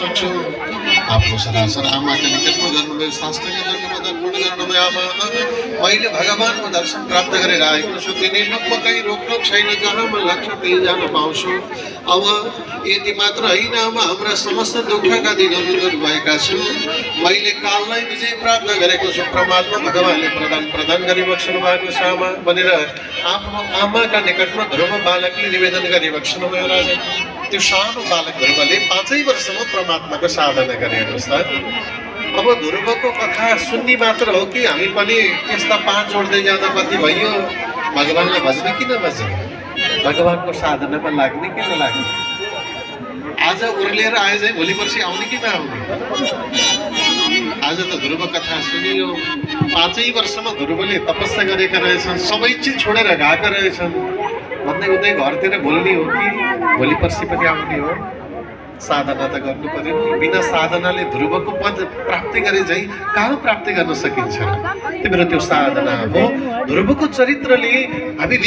सक्छु। आफ्नो सरासर आमाका निकटमा गर्नुभयो, शास्त्रका जन्ममा दर्पण गर्नुभयो। आमा, मैले भगवानको दर्शन प्राप्त गरेर आएको छु। तिनीहरूमा कहीँ रोकटोक छैन, जहाँ म लाग्छु त्यही जान पाउँछु। अब यति मात्र होइन, अब हाम्रा समस्त दुःखका दिनहरू दूर भएका छु। मैले काललाई विजय प्राप्त गरेको छु। परमात्मा भगवानले प्रदान गरिबक्सनु भएको छ आमा भनेर आफ्नो आमाका निकटमा ध्रुव बालकले निवेदन गरिबक्सनु भयो। राजा, त्यो सानो बालक ध्रुवले 5 वर्षमा परमात्माको साधना गरे। हेर्नुहोस् त, अब ध्रुवको कथा सुन्ने मात्र हो कि हामी पनि त्यस्ता 5 जोड्दै जाँदा कति भयो? भगवानलाई भज्ने कि नभज्ने, भगवानको साधनामा लाग्ने कि नलाग्ने? आज उर्लिएर आए चाहिँ भोलि पर्सि आउने कि नआउने? आज त ध्रुव कथा सुनियो। 5 वर्षमा ध्रुवले तपस्या गरेका रहेछन्, सबै चिज छोडेर गएका रहेछन्। भन्दै उतै घरतिर भुल्ने हो कि भोलि पर्सि पनि आउने हो? साधना त गर्नु पर्यो नि। बिना साधनाले ध्रुवको पद प्राप्ति गरे चाहिँ कहाँ प्राप्ति गर्न सकिन्छ? त्यही भएर त्यो साधना हो। ध्रुवको चरित्रले हामी